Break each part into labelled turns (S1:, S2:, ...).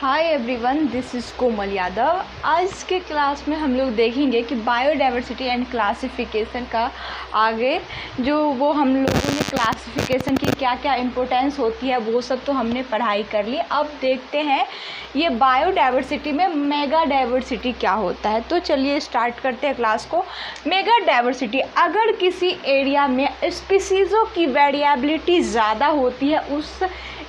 S1: Hi everyone, this is कोमल यादव। आज के class में हम लोग देखेंगे कि बायोडाइवर्सिटी एंड क्लासिफिकेशन का आगे जो वो हम लोगों ने क्लासिफिकेशन की क्या क्या इम्पोर्टेंस होती है वो सब तो हमने पढ़ाई कर ली। अब देखते हैं ये बायोडाइवर्सिटी में मेगा डाइवर्सिटी क्या होता है। तो चलिए स्टार्ट करते हैं क्लास को। मेगा डाइवर्सिटी, अगर किसी एरिया में स्पीसीज़ों की वेरिएबिलिटी ज़्यादा होती है उस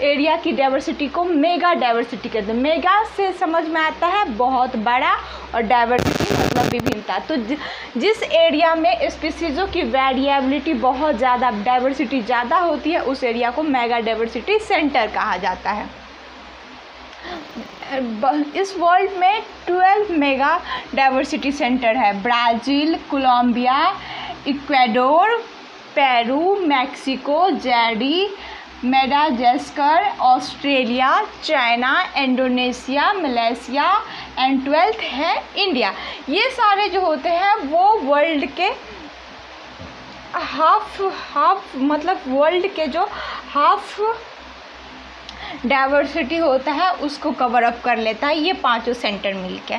S1: एरिया की डाइवर्सिटी को मेगा डाइवर्सिटी कहते हैं। मेगा से समझ में आता है बहुत बड़ा और डाइवर्सिटी मतलब विभिन्नता। तो जिस एरिया में स्पीसीज़ों की वेरिएबिलिटी बहुत ज़्यादा, डाइवर्सिटी ज़्यादा होती है उस एरिया को मेगा डाइवर्सिटी सेंटर कहा जाता है। इस वर्ल्ड में 12 मेगा डाइवर्सिटी सेंटर है। Brazil, Colombia, Ecuador, Peru, Mexico, जेडी, Madagascar, Australia, China, Indonesia, Malaysia and 12th है इंडिया। ये सारे जो होते हैं वो वर्ल्ड के हाफ मतलब वर्ल्ड के जो हाफ डाइवर्सिटी होता है उसको कवर अप कर लेता है ये पांचों सेंटर मिलके।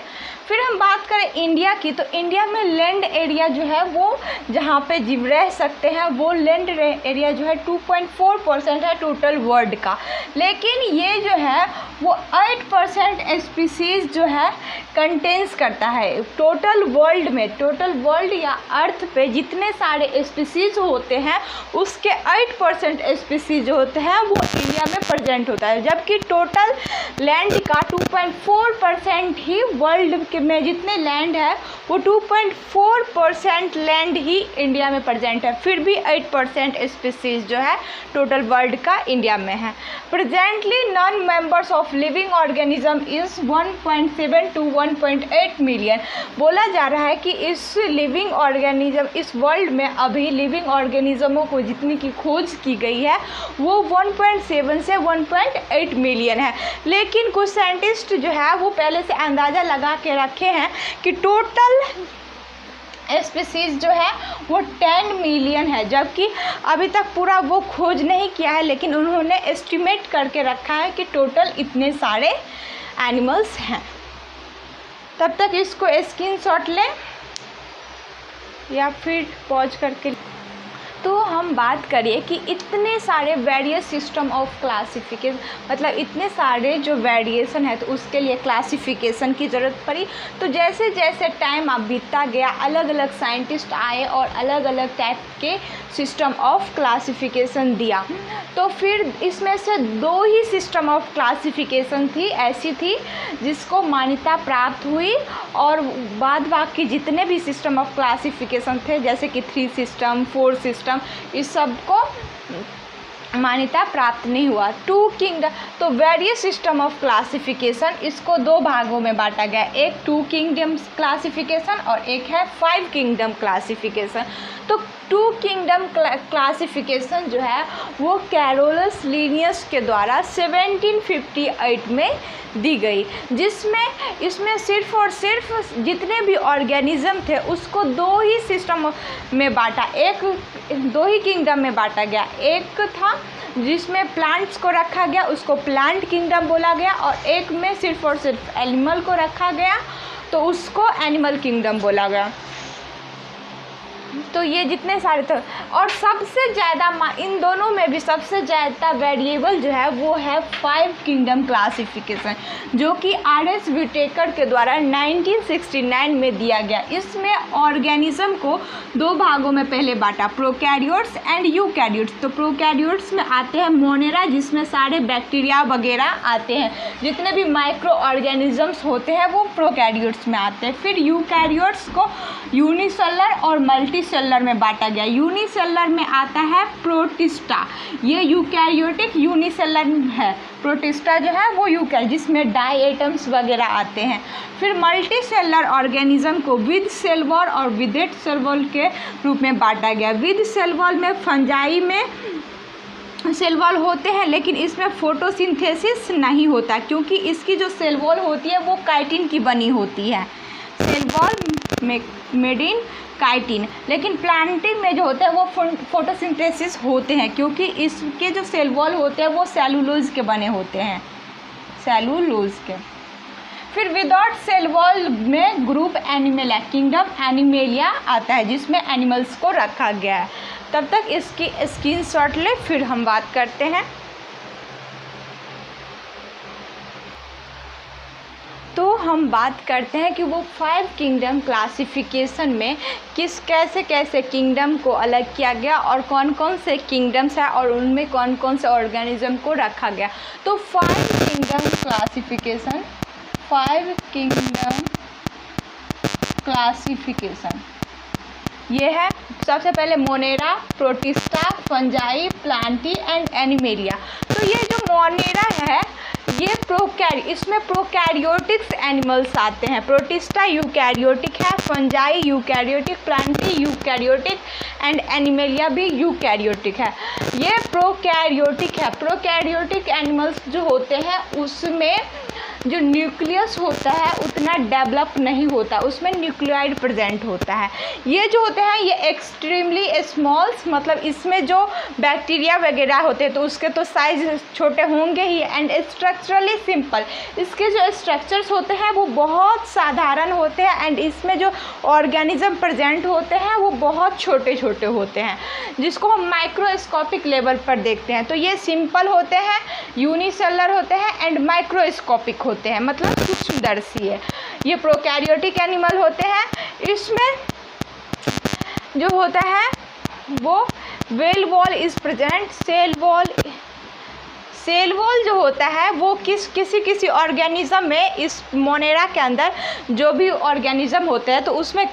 S1: फिर हम बात करें इंडिया की, तो इंडिया में लैंड एरिया जो है वो जहाँ पे जीव रह सकते हैं वो लैंड एरिया जो है 2.4% है टोटल वर्ल्ड का। लेकिन ये जो है वो 8% स्पीसीज़ जो है कंटेन्स करता है टोटल वर्ल्ड में। टोटल वर्ल्ड या अर्थ पे जितने सारे स्पीसीज़ होते हैं उसके 8% स्पीसीज़ जो होते हैं वो इंडिया में प्रेजेंट होता है, जबकि टोटल लैंड का 2.4% ही वर्ल्ड में जितने लैंड है वो 2.4% लैंड ही इंडिया में प्रेजेंट है। फिर भी 8% स्पीसीज जो है टोटल वर्ल्ड का इंडिया में है। Presently non members of living organism is 1.7 to 1.8 million. बोला जा रहा है कि इस लिविंग ऑर्गेनिज्म, इस वर्ल्ड में अभी लिविंग ऑर्गेनिज्मों को जितनी की खोज की गई है वो 1.7 से 1.8 मिलियन है। लेकिन कुछ साइंटिस्ट जो है वो पहले से अंदाज़ा लगा के रखे हैं कि टोटल स्पीसीज जो है वो 10 मिलियन है, जबकि अभी तक पूरा वो खोज नहीं किया है, लेकिन उन्होंने एस्टिमेट करके रखा है कि टोटल इतने सारे एनिमल्स हैं। तब तक इसको स्क्रीनशॉट लें या फिर पॉज करके। तो हम बात करिए कि इतने सारे वेरियस सिस्टम ऑफ क्लासिफिकेशन, मतलब इतने सारे जो वेरिएशन है तो उसके लिए क्लासिफिकेशन की ज़रूरत पड़ी। तो जैसे जैसे टाइम अब बीतता गया अलग अलग साइंटिस्ट आए और अलग अलग टाइप के सिस्टम ऑफ क्लासिफिकेशन दिया। तो फिर इसमें से 2 ही सिस्टम ऑफ क्लासिफिकेशन ऐसी थी जिसको मान्यता प्राप्त हुई, और बाद बाकी जितने भी सिस्टम ऑफ क्लासिफिकेशन थे जैसे कि 3 सिस्टम, 4 सिस्टम, इस सब को मान्यता प्राप्त नहीं हुआ। 2 किंगडम, तो वेरियस सिस्टम ऑफ क्लासिफिकेशन इसको 2 भागों में बांटा गया। एक 2 किंगडम क्लासिफिकेशन और एक है 5 किंगडम क्लासिफिकेशन। तो 2 किंगडम क्लासिफिकेशन जो है वो कैरोलस लिनियस के द्वारा 1758 में दी गई, जिसमें इसमें सिर्फ और सिर्फ जितने भी ऑर्गेनिज्म थे उसको 2 ही सिस्टम में बांटा, 2 ही किंगडम में बांटा गया। एक था जिसमें प्लांट्स को रखा गया उसको प्लांट किंगडम बोला गया, और एक में सिर्फ और सिर्फ एनिमल को रखा गया तो उसको एनिमल किंगडम बोला गया। तो ये जितने सारे थे, और सबसे ज़्यादा इन दोनों में भी सबसे ज़्यादा वेरिएबल जो है वो है 5 किंगडम क्लासिफिकेशन, जो कि R.S. व्हिटेकर के द्वारा 1969 में दिया गया। इसमें ऑर्गेनिज्म को 2 भागों में पहले बांटा, प्रोकैरियोट्स एंड यूकैरियोट्स। तो प्रोकैरियोट्स में आते हैं मोनेरा, जिसमें सारे बैक्टीरिया वगैरह आते हैं, जितने भी माइक्रो ऑर्गेनिजम्स होते हैं वो प्रोकैरियोट्स में आते हैं। फिर यूकैरियोट्स को यूनिसेलर और मल्टीसेलर में बांटा गया। यूनिसेलर में आता है प्रोटिस्टा, ये यूकैरियोटिक यूनिसेलर है। प्रोटिस्टा जो है वो यूकैरियोट जिसमें डाई एटम्स वगैरह आते हैं। फिर मल्टीसेलर ऑर्गेनिज्म को विद सेल वॉल और विदाउट सेल वॉल के रूप में बांटा गया। विद सेल वॉल में फंजाई में सेल वॉल होते हैं, लेकिन इसमें फोटोसिंथेसिस नहीं होता क्योंकि इसकी जो सेल वॉल होती है वो काइटिन की बनी होती है। Cell wall made in chitin, लेकिन प्लांटिंग में जो होता है वो फोटोसिंथेसिस होते हैं क्योंकि इसके जो सेल वॉल होते हैं वो सेलुलोज के बने होते हैं। सेलुलोज के। फिर विदाउट सेल वॉल में ग्रुप एनिमल किंगडम एनिमेलिया आता है जिसमें एनिमल्स को रखा गया है। तब तक इसकी स्क्रीनशॉट ले, फिर हम बात करते हैं। तो हम बात करते हैं कि वो 5 किंगडम क्लासिफिकेशन में कैसे कैसे किंगडम को अलग किया गया और कौन कौन से किंगडम्स हैं और उनमें कौन कौन से ऑर्गेनिज्म को रखा गया। तो 5 किंगडम क्लासिफिकेशन, 5 किंगडम क्लासिफिकेशन ये है। सबसे पहले Monera, protista, fungi, Plantae and animalia. तो ये जो मोनेरा है ये इसमें प्रोकैरियोटिक्स एनिमल्स आते हैं। प्रोटिस्टा यूकैरियोटिक है, fungi eukaryotic, Plantae eukaryotic and animalia भी यूकैरियोटिक है। ये प्रोकैरियोटिक है। प्रोकैरियोटिक एनिमल्स जो होते हैं उसमें जो न्यूक्लियस होता है उतना डेवलप नहीं होता, उसमें न्यूक्लियोइड प्रेजेंट होता है। ये जो होते हैं ये एक्सट्रीमली स्मॉल्स, मतलब इसमें जो बैक्टीरिया वगैरह होते हैं तो उसके तो साइज छोटे होंगे ही, एंड स्ट्रक्चरली सिंपल, इसके जो स्ट्रक्चर्स होते हैं वो बहुत साधारण होते हैं, एंड इसमें जो ऑर्गेनिज्म प्रेजेंट होते हैं वो बहुत छोटे छोटे होते हैं जिसको हम माइक्रोस्कोपिक लेवल पर देखते हैं। तो ये सिंपल होते हैं, यूनिसेलुलर होते हैं एंड माइक्रोस्कोपिक होते हैं, मतलब सूक्ष्मदर्शी है। ये प्रोकैरियोटिक एनिमल होते हैं। इसमें जो होता है वो cell wall is present. Cell wall जो होता है वो किसी ऑर्गेनिज्म में, इस मोनेरा के अंदर जो भी ऑर्गेनिज्म होते हैं तो उसमें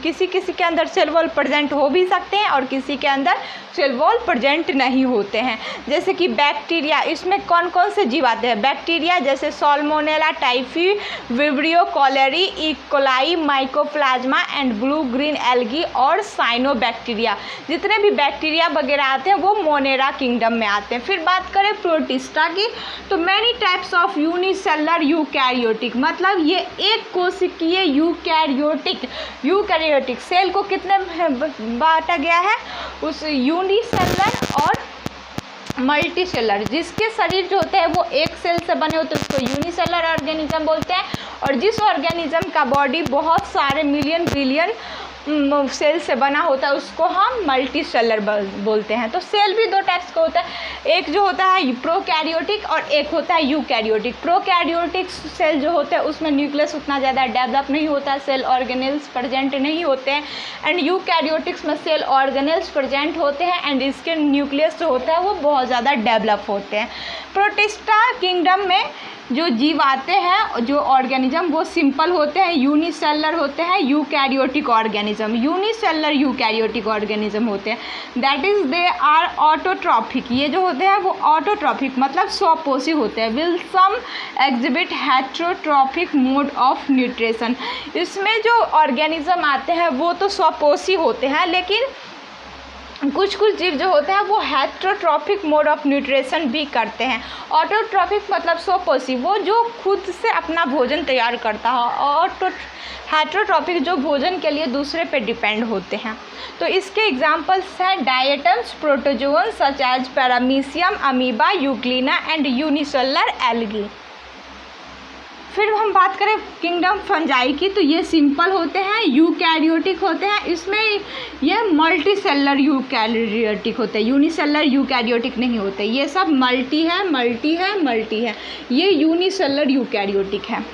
S1: किसी के अंदर सेल वॉल प्रेजेंट हो भी सकते हैं और किसी के अंदर सेल वॉल प्रेजेंट नहीं होते हैं। जैसे कि बैक्टीरिया, इसमें कौन कौन से जीव आते हैं? बैक्टीरिया जैसे salmonella typhi, vibrio cholerae, E coli, mycoplasma and blue green algae और साइनोबैक्टीरिया, जितने भी बैक्टीरिया वगैरह आते हैं वो मोनेरा किंगडम में आते हैं। फिर बात करें प्रोटिस्टा की, तो many types of unicellular eukaryotic, मतलब ये एक कोशिकीय यूकैरियोटिक सेल को कितने बांटा गया है? उस यूनिसेलुलर और मल्टीसेलुलर, जिसके शरीर जो होते हैं वो एक सेल से बने होते हैं उसको यूनिसेलुलर ऑर्गेनिज्म बोलते हैं, और जिस ऑर्गेनिज्म का बॉडी बहुत सारे मिलियन बिलियन सेल से बना होता है उसको हम मल्टीसेलुलर बोलते हैं। तो सेल भी 2 टाइप्स का होता है, एक जो होता है प्रोकैरियोटिक और एक होता है यूकैरियोटिक। प्रोकैरियोटिक सेल जो होते हैं उसमें न्यूक्लियस उतना ज़्यादा डेवलप नहीं होता है, सेल ऑर्गेनेल्स प्रेजेंट नहीं होते हैं, एंड यूकैरियोटिक्स में सेल ऑर्गेनेल्स प्रेजेंट होते हैं एंड इसके न्यूक्लियस जो होता है वो बहुत ज़्यादा डेवलप होते हैं। प्रोटिस्टा किंगडम में जो जीव आते हैं, जो ऑर्गेनिज्म, वो सिंपल होते हैं, यूनिसेलुलर होते हैं, eukaryotic organism, unicellular eukaryotic organism होते हैं। That is they are autotrophic, ये जो होते हैं वो ऑटोट्रॉफिक मतलब स्वपोषी होते हैं। Will some exhibit heterotrophic mode of nutrition, इसमें जो ऑर्गेनिज्म आते हैं वो तो स्वपोषी होते हैं, लेकिन कुछ जीव जो होते हैं वो हेटेरोट्रॉफिक मोड ऑफ न्यूट्रिशन भी करते हैं। ऑटोट्रॉफिक मतलब स्वपोषी, वो जो खुद से अपना भोजन तैयार करता है, और हेटेरोट्रॉफिक जो भोजन के लिए दूसरे पे डिपेंड होते हैं। तो इसके एग्जांपल्स हैं diatoms, protozoan such as paramecium, amoeba, euglena and unicellular algae. फिर हम बात करें किंगडम फंजाई की, तो ये सिंपल होते हैं, यूकैरियोटिक होते हैं, इसमें ये मल्टीसेलुलर यूकैरियोटिक होते हैं, यूनिसेलुलर यूकैरियोटिक नहीं होते। ये सब मल्टी है, ये यूनिसेलुलर यूकैरियोटिक है।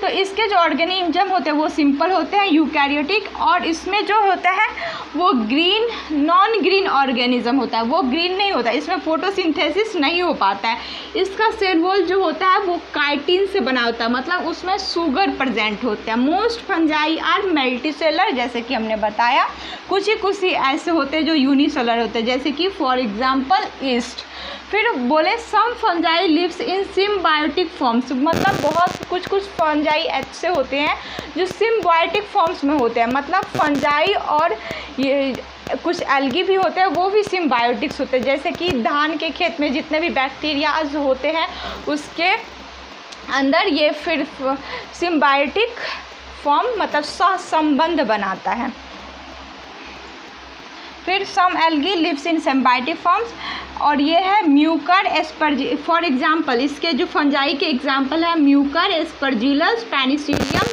S1: तो इसके जो ऑर्गेनिज्म होते हैं वो सिंपल होते हैं, यूकैरियोटिक, और इसमें जो होता है वो नॉन ग्रीन ऑर्गेनिज्म होता है, वो ग्रीन नहीं होता, इसमें फोटोसिंथेसिस नहीं हो पाता है। इसका सेल वॉल जो होता है वो काइटिन से बना होता है, मतलब उसमें शुगर प्रेजेंट होता है। मोस्ट फंजाई आर मल्टीसेलुलर, जैसे कि हमने बताया, कुछ ही ऐसे होते हैं जो यूनिसेलुलर होते हैं, जैसे कि फॉर एग्जांपल ईस्ट। फिर बोले some fungi lives in symbiotic forms, मतलब बहुत कुछ फंजाई ऐसे होते हैं जो सिम्बायोटिक फॉर्म्स में होते हैं, मतलब फंजाई और ये कुछ एल्गी भी होते हैं वो भी सिम्बायोटिक्स होते हैं। जैसे कि धान के खेत में जितने भी बैक्टीरियाज होते हैं उसके अंदर ये फिर सिम्बायोटिक फॉर्म मतलब सहसंबंध बनाता है। फिर some algae lives in symbiotic forms, और ये है म्यूकर एस्परजी। फॉर एग्जांपल इसके जो फंजाई के एग्जांपल है mucor aspergillus, penicillium,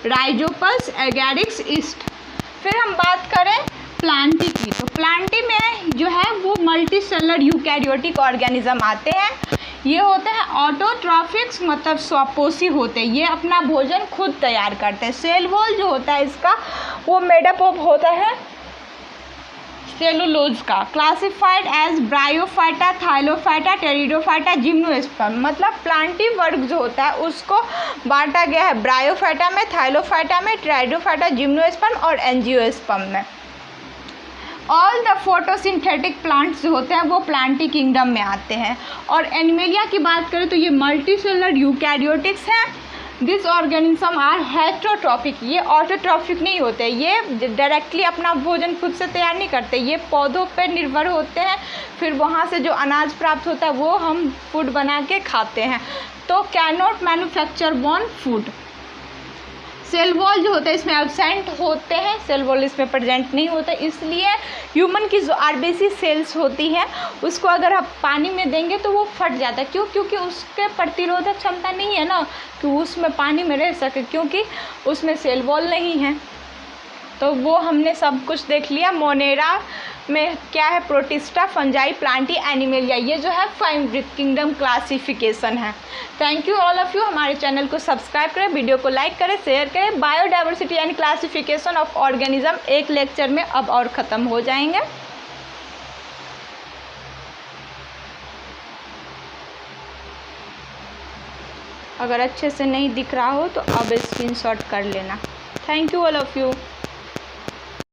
S1: rhizopus, agaricus, yeast. फिर हम बात करें प्लांटी की, तो प्लांटी में जो है वो मल्टी सेलर यूकैरियोटिक ऑर्गेनिज्म आते हैं। ये होते हैं ऑटोट्रॉफिक्स, मतलब स्वपोषी होते हैं, ये अपना भोजन खुद तैयार करते हैं। सेल वॉल जो होता है इसका वो मेडअप ऑफ होता है सेलुलोज का। Classified as bryophyta, thallophyta, pteridophyta, gymnosperm, मतलब प्लांटी वर्ग जो होता है उसको बांटा गया है ब्रायोफाइटा में, थाइलोफाइटा में, टेरिडोफाइटा, जिम्नोस्पर्म और एंजियोस्पर्म में। ऑल द फोटोसिंथेटिक प्लांट्स जो होते हैं वो प्लांटी किंगडम में आते हैं। और एनिमेलिया की बात करें तो ये मल्टीसेलर यूकैरियोटिक्स हैं। दिस ऑर्गेनिज्म आर हेटेरोट्रॉफिक, ये ऑटोट्रॉफिक नहीं होते, ये डायरेक्टली अपना भोजन खुद से तैयार नहीं करते, ये पौधों पर निर्भर होते हैं, फिर वहाँ से जो अनाज प्राप्त होता है वो हम फूड बना के खाते हैं। तो can not manufacture one food. Cell wall जो होता है इसमें एब्सेंट होते हैं, सेल वॉल इसमें प्रेजेंट नहीं होता, इसलिए ह्यूमन की जो आरबीसी सेल्स होती है उसको अगर आप पानी में देंगे तो वो फट जाता है। क्यों? क्योंकि उसके प्रतिरोधक क्षमता नहीं है ना कि उसमें पानी में रह सके, क्योंकि उसमें सेल वॉल नहीं है। तो वो हमने सब कुछ देख लिया। मोनेरा में क्या है, प्रोटिस्टा, फंजाई, प्लांटी, एनिमेलिया, ये जो है 5 किंगडम क्लासिफिकेशन है। Thank you all of you. हमारे चैनल को सब्सक्राइब करें, वीडियो को लाइक करें, शेयर करें। Biodiversity and classification of organism एक लेक्चर में अब और ख़त्म हो जाएंगे। अगर अच्छे से नहीं दिख रहा हो तो अब स्क्रीनशॉट कर लेना। Thank you all of you.